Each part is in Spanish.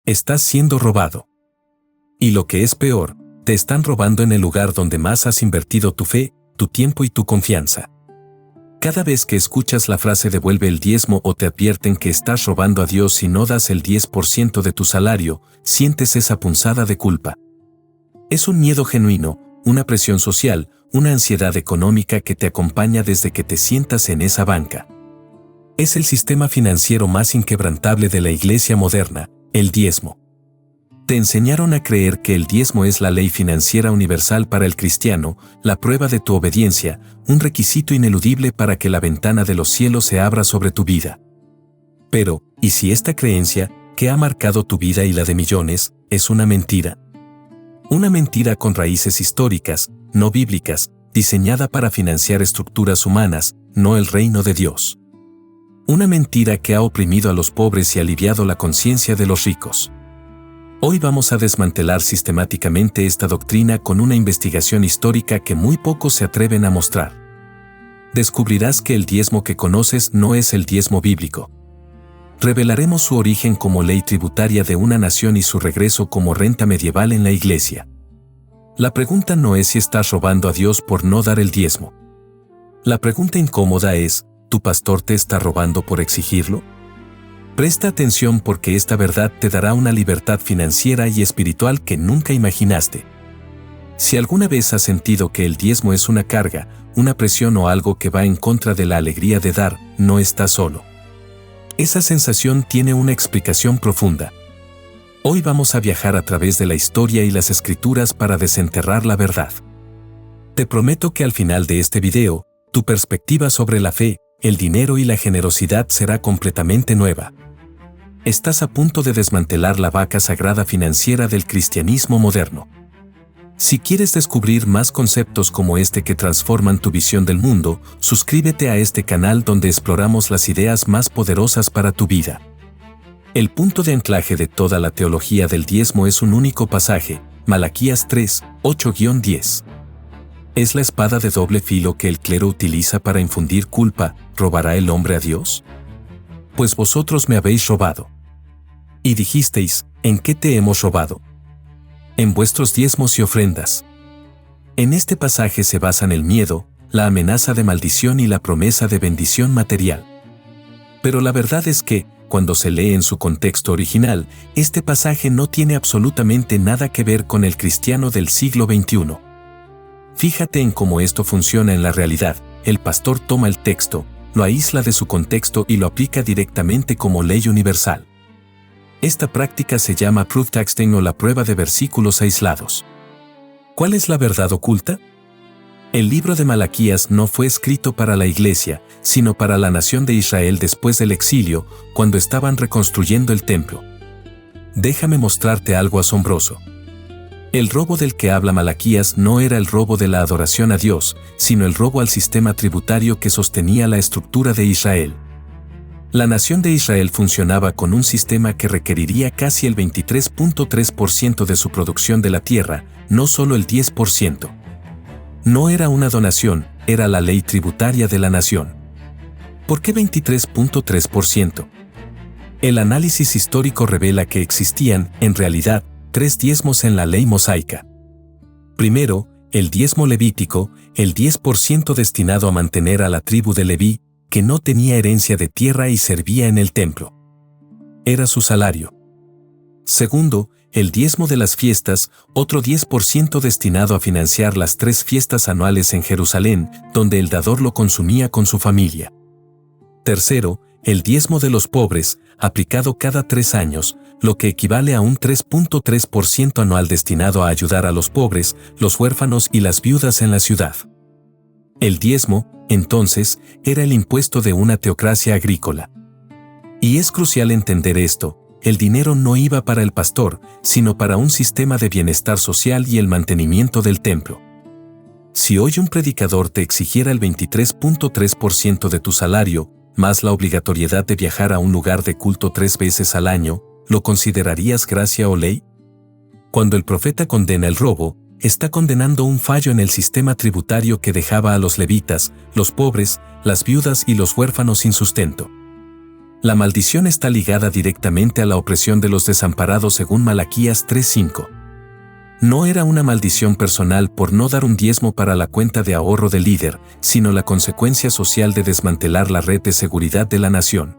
Estás siendo robado. Y lo que es peor, te están robando en el lugar donde más has invertido tu fe, tu tiempo y tu confianza. Cada vez que escuchas la frase devuelve el diezmo o te advierten que estás robando a Dios si no das el 10% de tu salario, sientes esa punzada de culpa. Es un miedo genuino, una presión social, una ansiedad económica que te acompaña desde que te sientas en esa banca. Es el sistema financiero más inquebrantable de la iglesia moderna, el diezmo. Te enseñaron a creer que el diezmo es la ley financiera universal para el cristiano, la prueba de tu obediencia, un requisito ineludible para que la ventana de los cielos se abra sobre tu vida. Pero, ¿y si esta creencia, que ha marcado tu vida y la de millones, es una mentira? Una mentira con raíces históricas, no bíblicas, diseñada para financiar estructuras humanas, no el reino de Dios. Una mentira que ha oprimido a los pobres y aliviado la conciencia de los ricos. Hoy vamos a desmantelar sistemáticamente esta doctrina con una investigación histórica que muy pocos se atreven a mostrar. Descubrirás que el diezmo que conoces no es el diezmo bíblico. Revelaremos su origen como ley tributaria de una nación y su regreso como renta medieval en la iglesia. La pregunta no es si estás robando a Dios por no dar el diezmo. La pregunta incómoda es, ¿tu pastor te está robando por exigirlo? Presta atención porque esta verdad te dará una libertad financiera y espiritual que nunca imaginaste. Si alguna vez has sentido que el diezmo es una carga, una presión o algo que va en contra de la alegría de dar, no estás solo. Esa sensación tiene una explicación profunda. Hoy vamos a viajar a través de la historia y las escrituras para desenterrar la verdad. Te prometo que al final de este video, tu perspectiva sobre la fe, el dinero y la generosidad será completamente nueva. Estás a punto de desmantelar la vaca sagrada financiera del cristianismo moderno. Si quieres descubrir más conceptos como este que transforman tu visión del mundo, suscríbete a este canal donde exploramos las ideas más poderosas para tu vida. El punto de anclaje de toda la teología del diezmo es un único pasaje, Malaquías 3, 8-10. ¿Es la espada de doble filo que el clero utiliza para infundir culpa, robará el hombre a Dios? Pues vosotros me habéis robado. Y dijisteis, ¿en qué te hemos robado? En vuestros diezmos y ofrendas. En este pasaje se basan el miedo, la amenaza de maldición y la promesa de bendición material. Pero la verdad es que, cuando se lee en su contexto original, este pasaje no tiene absolutamente nada que ver con el cristiano del siglo XXI. Fíjate en cómo esto funciona en la realidad. El pastor toma el texto, lo aísla de su contexto y lo aplica directamente como ley universal. Esta práctica se llama proof texting o la prueba de versículos aislados. ¿Cuál es la verdad oculta? El libro de Malaquías no fue escrito para la iglesia, sino para la nación de Israel después del exilio, cuando estaban reconstruyendo el templo. Déjame mostrarte algo asombroso. El robo del que habla Malaquías no era el robo de la adoración a Dios, sino el robo al sistema tributario que sostenía la estructura de Israel. La nación de Israel funcionaba con un sistema que requeriría casi el 23.3% de su producción de la tierra, no solo el 10%. No era una donación, era la ley tributaria de la nación. ¿Por qué 23.3%? El análisis histórico revela que existían, en realidad, 3 diezmos en la ley mosaica. Primero, el diezmo levítico, el 10% destinado a mantener a la tribu de Leví, que no tenía herencia de tierra y servía en el templo. Era su salario. Segundo, el diezmo de las fiestas, otro 10% destinado a financiar las 3 fiestas anuales en Jerusalén, donde el dador lo consumía con su familia. Tercero, el diezmo de los pobres, aplicado cada 3 años, lo que equivale a un 3.3% anual destinado a ayudar a los pobres, los huérfanos y las viudas en la ciudad. El diezmo, entonces, era el impuesto de una teocracia agrícola. Y es crucial entender esto, el dinero no iba para el pastor, sino para un sistema de bienestar social y el mantenimiento del templo. Si hoy un predicador te exigiera el 23.3% de tu salario, más la obligatoriedad de viajar a un lugar de culto 3 veces al año, ¿lo considerarías gracia o ley? Cuando el profeta condena el robo, está condenando un fallo en el sistema tributario que dejaba a los levitas, los pobres, las viudas y los huérfanos sin sustento. La maldición está ligada directamente a la opresión de los desamparados según Malaquías 3:5. No era una maldición personal por no dar un diezmo para la cuenta de ahorro del líder, sino la consecuencia social de desmantelar la red de seguridad de la nación.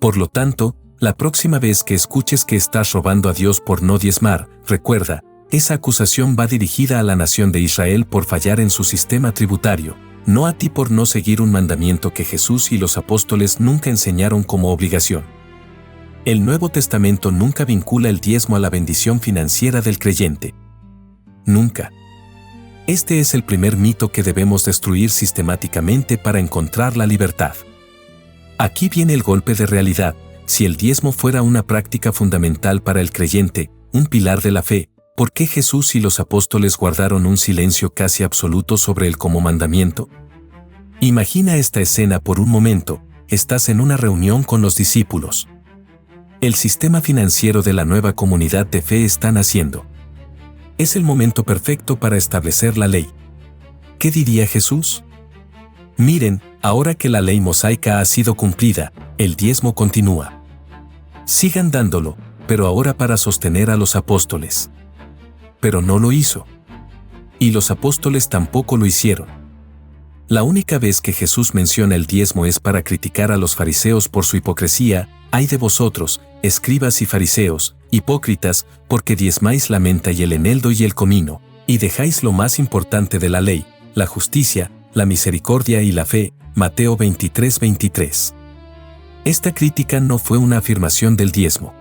Por lo tanto, la próxima vez que escuches que estás robando a Dios por no diezmar, recuerda, esa acusación va dirigida a la nación de Israel por fallar en su sistema tributario, no a ti por no seguir un mandamiento que Jesús y los apóstoles nunca enseñaron como obligación. El Nuevo Testamento nunca vincula el diezmo a la bendición financiera del creyente. Nunca. Este es el primer mito que debemos destruir sistemáticamente para encontrar la libertad. Aquí viene el golpe de realidad. Si el diezmo fuera una práctica fundamental para el creyente, un pilar de la fe, ¿por qué Jesús y los apóstoles guardaron un silencio casi absoluto sobre él como mandamiento? Imagina esta escena por un momento. Estás en una reunión con los discípulos. El sistema financiero de la nueva comunidad de fe está naciendo. Es el momento perfecto para establecer la ley. ¿Qué diría Jesús? Miren, ahora que la ley mosaica ha sido cumplida, el diezmo continúa. Sigan dándolo, pero ahora para sostener a los apóstoles. Pero no lo hizo. Y los apóstoles tampoco lo hicieron. La única vez que Jesús menciona el diezmo es para criticar a los fariseos por su hipocresía. Ay de vosotros, escribas y fariseos, hipócritas, porque diezmáis la menta y el eneldo y el comino, y dejáis lo más importante de la ley, la justicia, la misericordia y la fe. Mateo 23:23. Esta crítica no fue una afirmación del diezmo.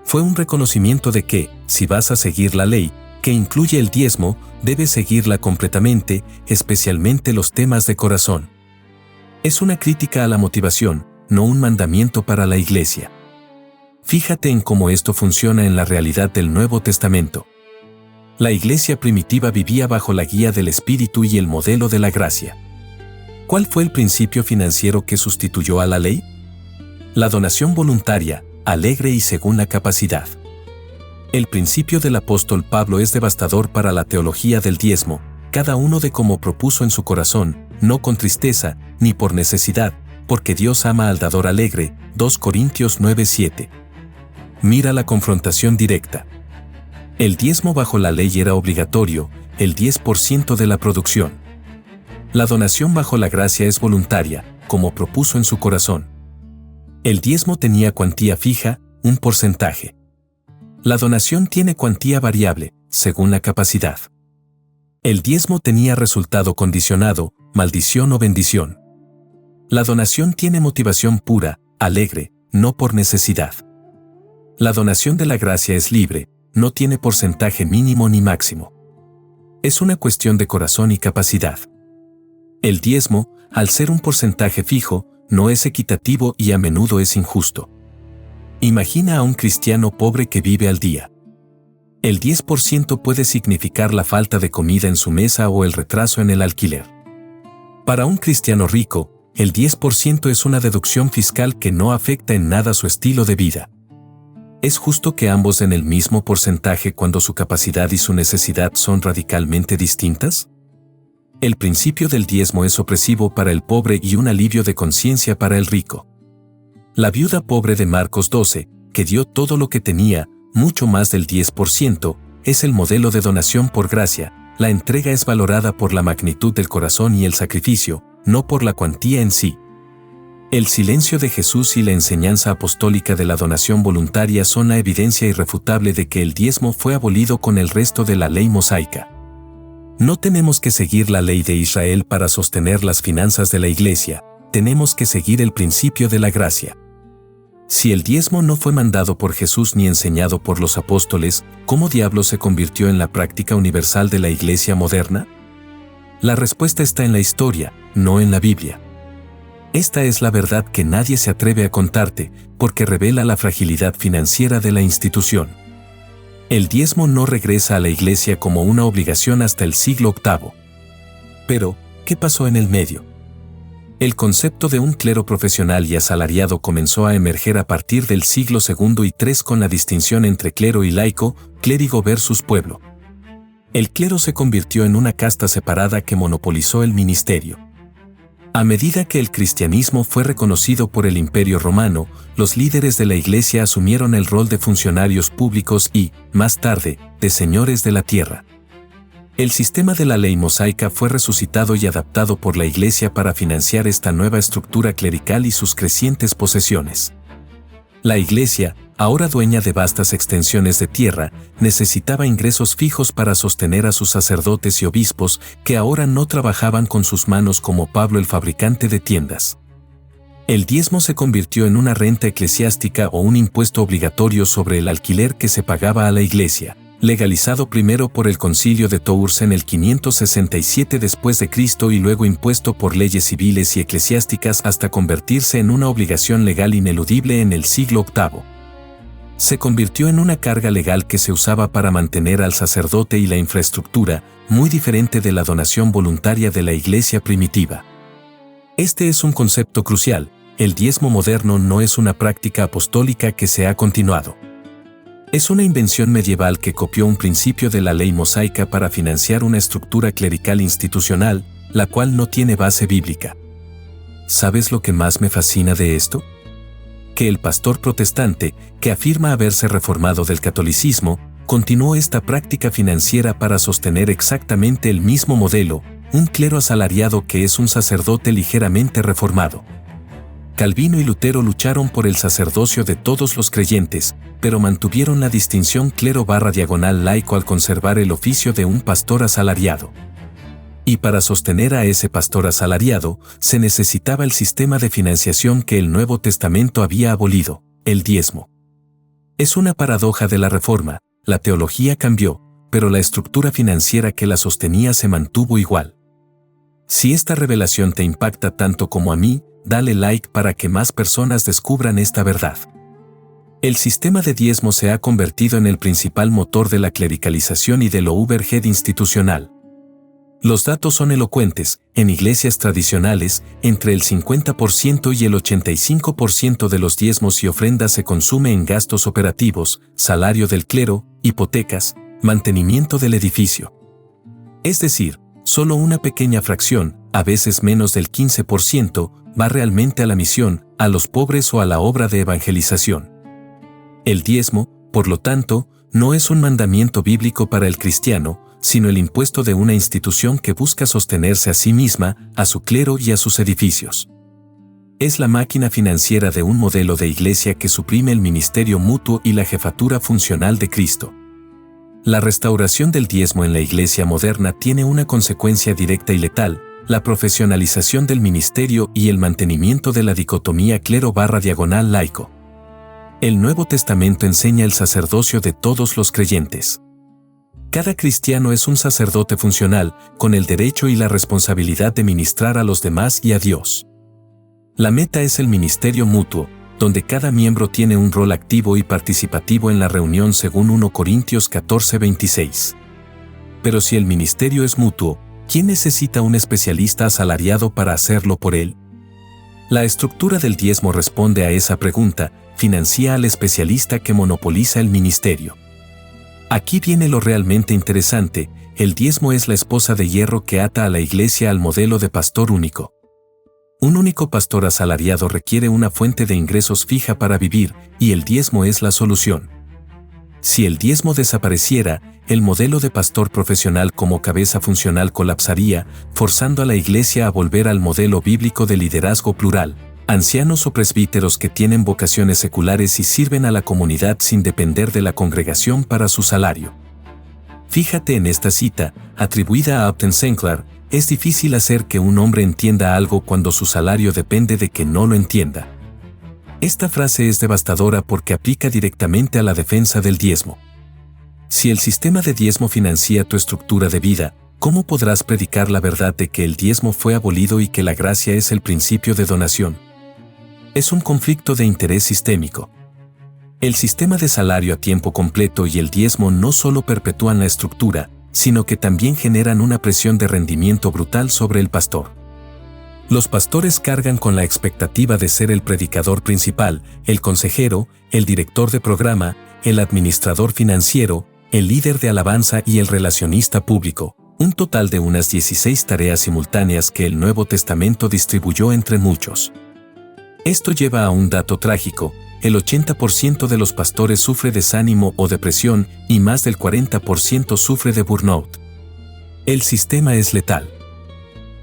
Fue un reconocimiento de que, si vas a seguir la ley, que incluye el diezmo, debes seguirla completamente, especialmente los temas de corazón. Es una crítica a la motivación, no un mandamiento para la iglesia. Fíjate en cómo esto funciona en la realidad del Nuevo Testamento. La iglesia primitiva vivía bajo la guía del Espíritu y el modelo de la gracia. ¿Cuál fue el principio financiero que sustituyó a la ley? La donación voluntaria, alegre y según la capacidad. El principio del apóstol Pablo es devastador para la teología del diezmo, cada uno de como propuso en su corazón, no con tristeza, ni por necesidad, porque Dios ama al dador alegre. 2 Corintios 9:7. Mira la confrontación directa. El diezmo bajo la ley era obligatorio, el 10% de la producción. La donación bajo la gracia es voluntaria, como propuso en su corazón. El diezmo tenía cuantía fija, un porcentaje. La donación tiene cuantía variable, según la capacidad. El diezmo tenía resultado condicionado, maldición o bendición. La donación tiene motivación pura, alegre, no por necesidad. La donación de la gracia es libre, no tiene porcentaje mínimo ni máximo. Es una cuestión de corazón y capacidad. El diezmo, al ser un porcentaje fijo, no es equitativo y a menudo es injusto. Imagina a un cristiano pobre que vive al día. El 10% puede significar la falta de comida en su mesa o el retraso en el alquiler. Para un cristiano rico, el 10% es una deducción fiscal que no afecta en nada su estilo de vida. ¿Es justo que ambos den el mismo porcentaje cuando su capacidad y su necesidad son radicalmente distintas? El principio del diezmo es opresivo para el pobre y un alivio de conciencia para el rico. La viuda pobre de Marcos 12, que dio todo lo que tenía, mucho más del 10%, es el modelo de donación por gracia. La entrega es valorada por la magnitud del corazón y el sacrificio, no por la cuantía en sí. El silencio de Jesús y la enseñanza apostólica de la donación voluntaria son la evidencia irrefutable de que el diezmo fue abolido con el resto de la ley mosaica. No tenemos que seguir la ley de Israel para sostener las finanzas de la iglesia, tenemos que seguir el principio de la gracia. Si el diezmo no fue mandado por Jesús ni enseñado por los apóstoles, ¿cómo diablos se convirtió en la práctica universal de la iglesia moderna? La respuesta está en la historia, no en la Biblia. Esta es la verdad que nadie se atreve a contarte, porque revela la fragilidad financiera de la institución. El diezmo no regresa a la iglesia como una obligación hasta el siglo VIII. Pero, ¿qué pasó en el medio? El concepto de un clero profesional y asalariado comenzó a emerger a partir del siglo II y III con la distinción entre clero y laico, clérigo versus pueblo. El clero se convirtió en una casta separada que monopolizó el ministerio. A medida que el cristianismo fue reconocido por el Imperio Romano, los líderes de la Iglesia asumieron el rol de funcionarios públicos y, más tarde, de señores de la tierra. El sistema de la ley mosaica fue resucitado y adaptado por la Iglesia para financiar esta nueva estructura clerical y sus crecientes posesiones. La Iglesia, ahora dueña de vastas extensiones de tierra, necesitaba ingresos fijos para sostener a sus sacerdotes y obispos, que ahora no trabajaban con sus manos como Pablo el fabricante de tiendas. El diezmo se convirtió en una renta eclesiástica o un impuesto obligatorio sobre el alquiler que se pagaba a la Iglesia, legalizado primero por el Concilio de Tours en el 567 después de Cristo y luego impuesto por leyes civiles y eclesiásticas hasta convertirse en una obligación legal ineludible en el siglo VIII. Se convirtió en una carga legal que se usaba para mantener al sacerdote y la infraestructura, muy diferente de la donación voluntaria de la Iglesia primitiva. Este es un concepto crucial. El diezmo moderno no es una práctica apostólica que se ha continuado. Es una invención medieval que copió un principio de la ley mosaica para financiar una estructura clerical institucional, la cual no tiene base bíblica. ¿Sabes lo que más me fascina de esto? Que el pastor protestante, que afirma haberse reformado del catolicismo, continuó esta práctica financiera para sostener exactamente el mismo modelo, un clero asalariado que es un sacerdote ligeramente reformado. Calvino y Lutero lucharon por el sacerdocio de todos los creyentes, pero mantuvieron la distinción clero/laico al conservar el oficio de un pastor asalariado. Y para sostener a ese pastor asalariado, se necesitaba el sistema de financiación que el Nuevo Testamento había abolido, el diezmo. Es una paradoja de la Reforma, la teología cambió, pero la estructura financiera que la sostenía se mantuvo igual. Si esta revelación te impacta tanto como a mí, dale like para que más personas descubran esta verdad. El sistema de diezmo se ha convertido en el principal motor de la clericalización y del overhead institucional. Los datos son elocuentes. En iglesias tradicionales, entre el 50% y el 85% de los diezmos y ofrendas se consume en gastos operativos, salario del clero, hipotecas, mantenimiento del edificio. Es decir, solo una pequeña fracción, a veces menos del 15%, va realmente a la misión, a los pobres o a la obra de evangelización. El diezmo, por lo tanto, no es un mandamiento bíblico para el cristiano, sino el impuesto de una institución que busca sostenerse a sí misma, a su clero y a sus edificios. Es la máquina financiera de un modelo de iglesia que suprime el ministerio mutuo y la jefatura funcional de Cristo. La restauración del diezmo en la iglesia moderna tiene una consecuencia directa y letal: la profesionalización del ministerio y el mantenimiento de la dicotomía clero/laico. El Nuevo Testamento enseña el sacerdocio de todos los creyentes. Cada cristiano es un sacerdote funcional, con el derecho y la responsabilidad de ministrar a los demás y a Dios. La meta es el ministerio mutuo, donde cada miembro tiene un rol activo y participativo en la reunión según 1 Corintios 14:26. Pero si el ministerio es mutuo, ¿quién necesita un especialista asalariado para hacerlo por él? La estructura del diezmo responde a esa pregunta: financia al especialista que monopoliza el ministerio. Aquí viene lo realmente interesante: el diezmo es la esposa de hierro que ata a la iglesia al modelo de pastor único. Un único pastor asalariado requiere una fuente de ingresos fija para vivir, y el diezmo es la solución. Si el diezmo desapareciera, el modelo de pastor profesional como cabeza funcional colapsaría, forzando a la iglesia a volver al modelo bíblico de liderazgo plural: ancianos o presbíteros que tienen vocaciones seculares y sirven a la comunidad sin depender de la congregación para su salario. Fíjate en esta cita, atribuida a Upton Sinclair: es difícil hacer que un hombre entienda algo cuando su salario depende de que no lo entienda. Esta frase es devastadora porque aplica directamente a la defensa del diezmo. Si el sistema de diezmo financia tu estructura de vida, ¿cómo podrás predicar la verdad de que el diezmo fue abolido y que la gracia es el principio de donación? Es un conflicto de interés sistémico. El sistema de salario a tiempo completo y el diezmo no solo perpetúan la estructura, sino que también generan una presión de rendimiento brutal sobre el pastor. Los pastores cargan con la expectativa de ser el predicador principal, el consejero, el director de programa, el administrador financiero, el líder de alabanza y el relacionista público, Un total de unas 16 tareas simultáneas que el Nuevo Testamento distribuyó entre muchos. Esto lleva a un dato trágico: el 80% de los pastores sufre desánimo o depresión y más del 40% sufre de burnout. El sistema es letal.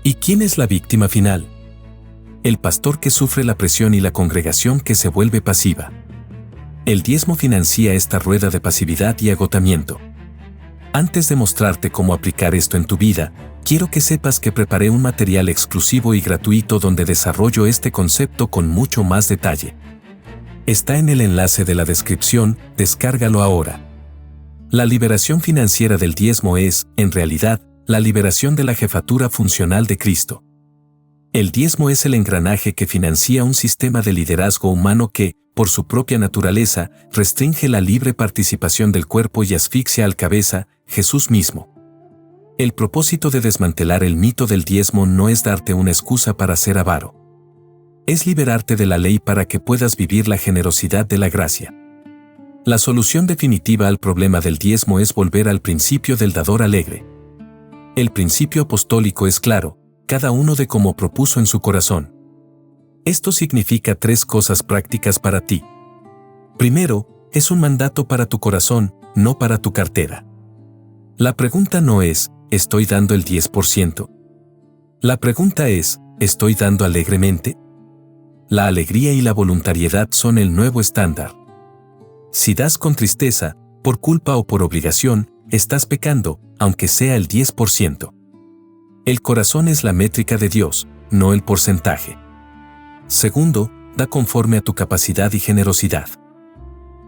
¿Y quién es la víctima final? El pastor que sufre la presión y la congregación que se vuelve pasiva. El diezmo financia esta rueda de pasividad y agotamiento. Antes de mostrarte cómo aplicar esto en tu vida, quiero que sepas que preparé un material exclusivo y gratuito donde desarrollo este concepto con mucho más detalle. Está en el enlace de la descripción, descárgalo ahora. La liberación financiera del diezmo es, en realidad, la liberación de la jefatura funcional de Cristo. El diezmo es el engranaje que financia un sistema de liderazgo humano que, por su propia naturaleza, restringe la libre participación del cuerpo y asfixia al cabeza, Jesús mismo. El propósito de desmantelar el mito del diezmo no es darte una excusa para ser avaro. Es liberarte de la ley para que puedas vivir la generosidad de la gracia. La solución definitiva al problema del diezmo es volver al principio del dador alegre. El principio apostólico es claro: cada uno de como propuso en su corazón. Esto significa 3 cosas prácticas para ti. Primero, es un mandato para tu corazón, no para tu cartera. La pregunta no es, ¿estoy dando el 10%? La pregunta es, ¿estoy dando alegremente? La alegría y la voluntariedad son el nuevo estándar. Si das con tristeza, por culpa o por obligación, estás pecando, aunque sea el 10%. El corazón es la métrica de Dios, no el porcentaje. Segundo, da conforme a tu capacidad y generosidad.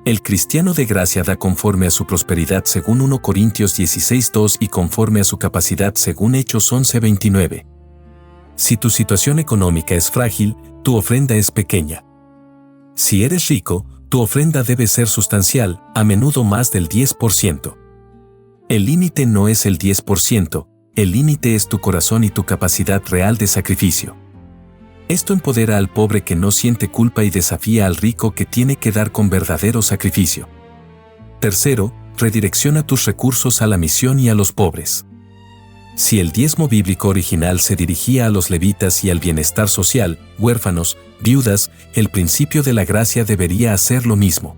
El cristiano de gracia da conforme a su prosperidad según 1 Corintios 16:2 y conforme a su capacidad según Hechos 11:29. Si tu situación económica es frágil, tu ofrenda es pequeña. Si eres rico, tu ofrenda debe ser sustancial, a menudo más del 10%. El límite no es el 10%, el límite es tu corazón y tu capacidad real de sacrificio. Esto empodera al pobre que no siente culpa y desafía al rico que tiene que dar con verdadero sacrificio. Tercero, redirecciona tus recursos a la misión y a los pobres. Si el diezmo bíblico original se dirigía a los levitas y al bienestar social, huérfanos, viudas, el principio de la gracia debería hacer lo mismo.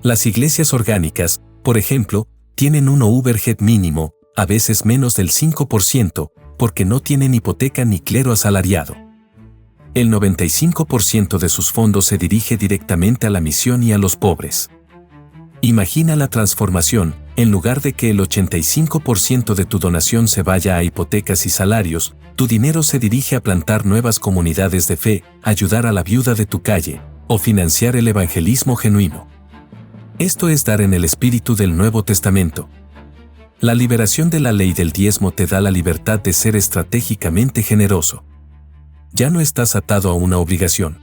Las iglesias orgánicas, por ejemplo, tienen un overhead mínimo, a veces menos del 5%, porque no tienen hipoteca ni clero asalariado. El 95% de sus fondos se dirige directamente a la misión y a los pobres. Imagina la transformación: en lugar de que el 85% de tu donación se vaya a hipotecas y salarios, tu dinero se dirige a plantar nuevas comunidades de fe, ayudar a la viuda de tu calle, o financiar el evangelismo genuino. Esto es dar en el espíritu del Nuevo Testamento. La liberación de la ley del diezmo te da la libertad de ser estratégicamente generoso. Ya no estás atado a una obligación.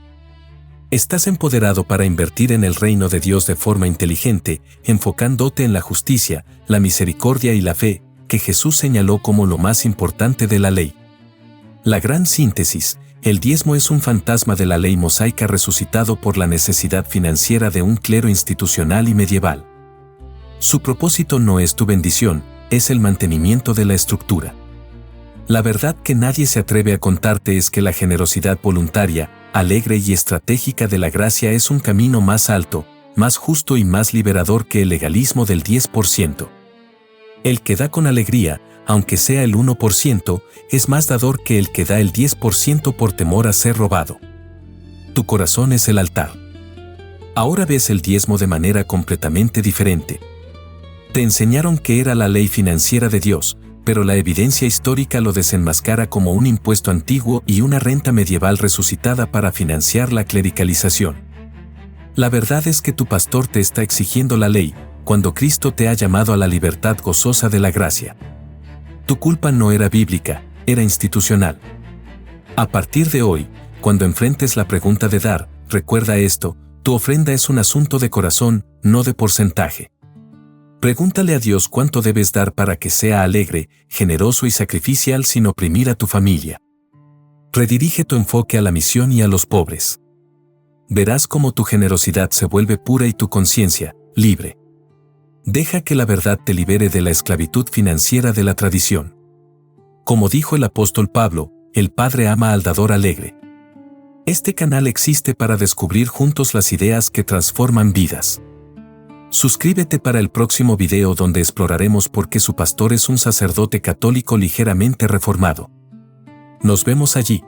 Estás empoderado para invertir en el reino de Dios de forma inteligente, enfocándote en la justicia, la misericordia y la fe, que Jesús señaló como lo más importante de la ley. La gran síntesis: el diezmo es un fantasma de la ley mosaica resucitado por la necesidad financiera de un clero institucional y medieval. Su propósito no es tu bendición, es el mantenimiento de la estructura. La verdad que nadie se atreve a contarte es que la generosidad voluntaria, alegre y estratégica de la gracia es un camino más alto, más justo y más liberador que el legalismo del 10%. El que da con alegría, aunque sea el 1%, es más dador que el que da el 10% por temor a ser robado. Tu corazón es el altar. Ahora ves el diezmo de manera completamente diferente. Te enseñaron que era la ley financiera de Dios, pero la evidencia histórica lo desenmascara como un impuesto antiguo y una renta medieval resucitada para financiar la clericalización. La verdad es que tu pastor te está exigiendo la ley, cuando Cristo te ha llamado a la libertad gozosa de la gracia. Tu culpa no era bíblica, era institucional. A partir de hoy, cuando enfrentes la pregunta de dar, recuerda esto: tu ofrenda es un asunto de corazón, no de porcentaje. Pregúntale a Dios cuánto debes dar para que sea alegre, generoso y sacrificial sin oprimir a tu familia. Redirige tu enfoque a la misión y a los pobres. Verás cómo tu generosidad se vuelve pura y tu conciencia, libre. Deja que la verdad te libere de la esclavitud financiera de la tradición. Como dijo el apóstol Pablo, el Padre ama al dador alegre. Este canal existe para descubrir juntos las ideas que transforman vidas. Suscríbete para el próximo video donde exploraremos por qué su pastor es un sacerdote católico ligeramente reformado. Nos vemos allí.